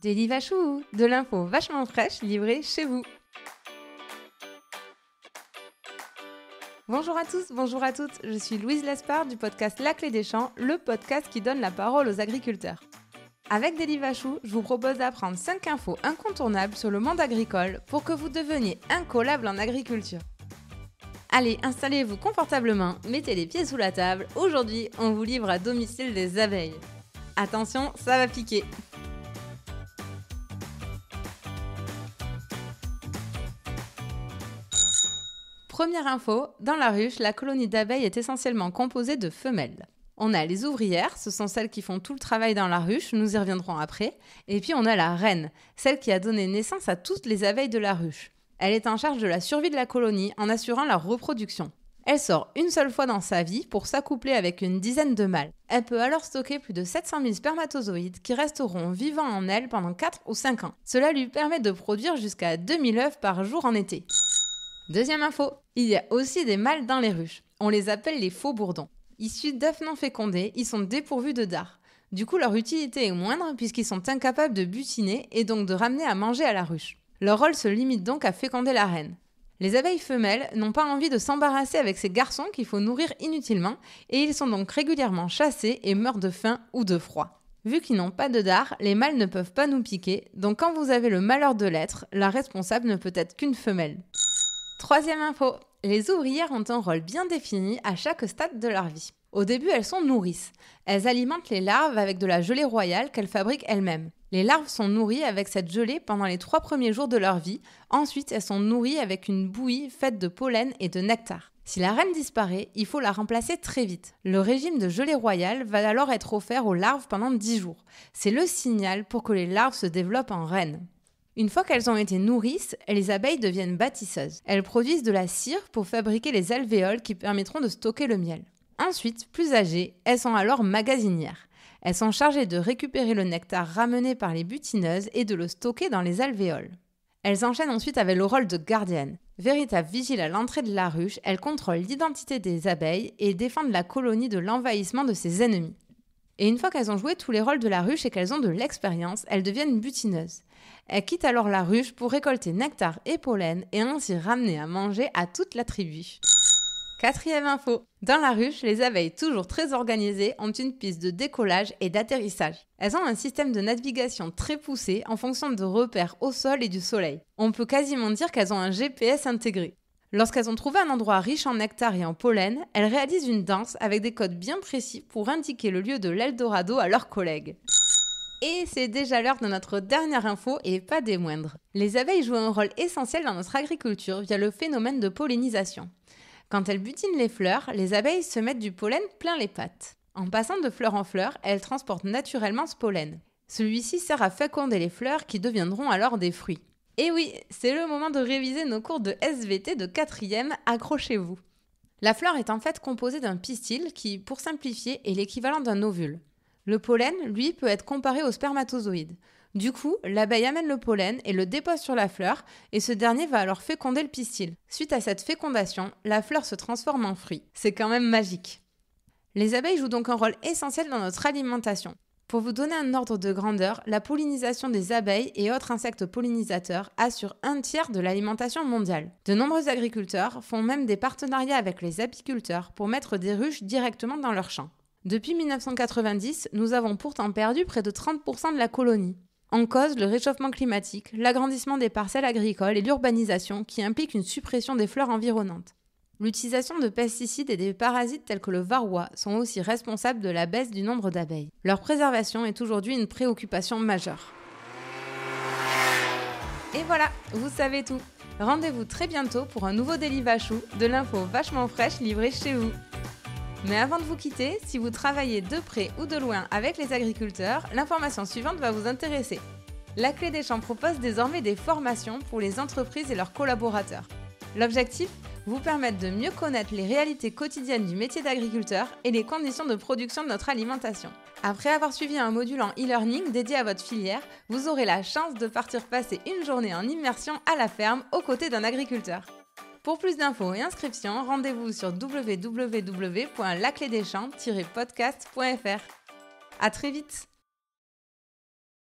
Daily Vachou, de l'info vachement fraîche livrée chez vous. Bonjour à tous, bonjour à toutes, je suis Louise Lespard du podcast La Clé des Champs, le podcast qui donne la parole aux agriculteurs. Avec Daily Vachou, je vous propose d'apprendre 5 infos incontournables sur le monde agricole pour que vous deveniez incollables en agriculture. Allez, installez-vous confortablement, mettez les pieds sous la table, aujourd'hui on vous livre à domicile des abeilles. Attention, ça va piquer. Première info, dans la ruche, la colonie d'abeilles est essentiellement composée de femelles. On a les ouvrières, ce sont celles qui font tout le travail dans la ruche, nous y reviendrons après. Et puis on a la reine, celle qui a donné naissance à toutes les abeilles de la ruche. Elle est en charge de la survie de la colonie en assurant leur reproduction. Elle sort une seule fois dans sa vie pour s'accoupler avec une dizaine de mâles. Elle peut alors stocker plus de 700 000 spermatozoïdes qui resteront vivants en elle pendant 4 ou 5 ans. Cela lui permet de produire jusqu'à 2000 œufs par jour en été. Deuxième info, il y a aussi des mâles dans les ruches. On les appelle les faux bourdons. Issus d'œufs non fécondés, ils sont dépourvus de dard. Du coup, leur utilité est moindre puisqu'ils sont incapables de butiner et donc de ramener à manger à la ruche. Leur rôle se limite donc à féconder la reine. Les abeilles femelles n'ont pas envie de s'embarrasser avec ces garçons qu'il faut nourrir inutilement et ils sont donc régulièrement chassés et meurent de faim ou de froid. Vu qu'ils n'ont pas de dard, les mâles ne peuvent pas nous piquer, donc quand vous avez le malheur de l'être, la responsable ne peut être qu'une femelle. Troisième info, les ouvrières ont un rôle bien défini à chaque stade de leur vie. Au début, elles sont nourrices. Elles alimentent les larves avec de la gelée royale qu'elles fabriquent elles-mêmes. Les larves sont nourries avec cette gelée pendant les 3 premiers jours de leur vie. Ensuite, elles sont nourries avec une bouillie faite de pollen et de nectar. Si la reine disparaît, il faut la remplacer très vite. Le régime de gelée royale va alors être offert aux larves pendant 10 jours. C'est le signal pour que les larves se développent en reines. Une fois qu'elles ont été nourrices, les abeilles deviennent bâtisseuses. Elles produisent de la cire pour fabriquer les alvéoles qui permettront de stocker le miel. Ensuite, plus âgées, elles sont alors magasinières. Elles sont chargées de récupérer le nectar ramené par les butineuses et de le stocker dans les alvéoles. Elles enchaînent ensuite avec le rôle de gardienne. Véritable vigile à l'entrée de la ruche, elles contrôlent l'identité des abeilles et défendent la colonie de l'envahissement de ses ennemis. Et une fois qu'elles ont joué tous les rôles de la ruche et qu'elles ont de l'expérience, elles deviennent butineuses. Elles quittent alors la ruche pour récolter nectar et pollen et ainsi ramener à manger à toute la tribu. Quatrième info. Dans la ruche, les abeilles, toujours très organisées, ont une piste de décollage et d'atterrissage. Elles ont un système de navigation très poussé en fonction de repères au sol et du soleil. On peut quasiment dire qu'elles ont un GPS intégré. Lorsqu'elles ont trouvé un endroit riche en nectar et en pollen, elles réalisent une danse avec des codes bien précis pour indiquer le lieu de l'Eldorado à leurs collègues. Et c'est déjà l'heure de notre dernière info et pas des moindres. Les abeilles jouent un rôle essentiel dans notre agriculture via le phénomène de pollinisation. Quand elles butinent les fleurs, les abeilles se mettent du pollen plein les pattes. En passant de fleur en fleur, elles transportent naturellement ce pollen. Celui-ci sert à féconder les fleurs qui deviendront alors des fruits. Et oui, c'est le moment de réviser nos cours de SVT de 4e, accrochez-vous. La fleur est en fait composée d'un pistil qui, pour simplifier, est l'équivalent d'un ovule. Le pollen, lui, peut être comparé au spermatozoïde. Du coup, l'abeille amène le pollen et le dépose sur la fleur, et ce dernier va alors féconder le pistil. Suite à cette fécondation, la fleur se transforme en fruit. C'est quand même magique. Les abeilles jouent donc un rôle essentiel dans notre alimentation. Pour vous donner un ordre de grandeur, la pollinisation des abeilles et autres insectes pollinisateurs assure 1/3 de l'alimentation mondiale. De nombreux agriculteurs font même des partenariats avec les apiculteurs pour mettre des ruches directement dans leurs champs. Depuis 1990, nous avons pourtant perdu près de 30% de la colonie. En cause, le réchauffement climatique, l'agrandissement des parcelles agricoles et l'urbanisation qui implique une suppression des fleurs environnantes. L'utilisation de pesticides et des parasites tels que le varroa sont aussi responsables de la baisse du nombre d'abeilles. Leur préservation est aujourd'hui une préoccupation majeure. Et voilà, vous savez tout. Rendez-vous très bientôt pour un nouveau Daily Vachou, de l'info vachement fraîche livrée chez vous. Mais avant de vous quitter, si vous travaillez de près ou de loin avec les agriculteurs, l'information suivante va vous intéresser. La Clé des Champs propose désormais des formations pour les entreprises et leurs collaborateurs. L'objectif ? Vous permettre de mieux connaître les réalités quotidiennes du métier d'agriculteur et les conditions de production de notre alimentation. Après avoir suivi un module en e-learning dédié à votre filière, vous aurez la chance de partir passer une journée en immersion à la ferme aux côtés d'un agriculteur. Pour plus d'infos et inscriptions, rendez-vous sur www.laclédeschamps-podcast.fr. À très vite!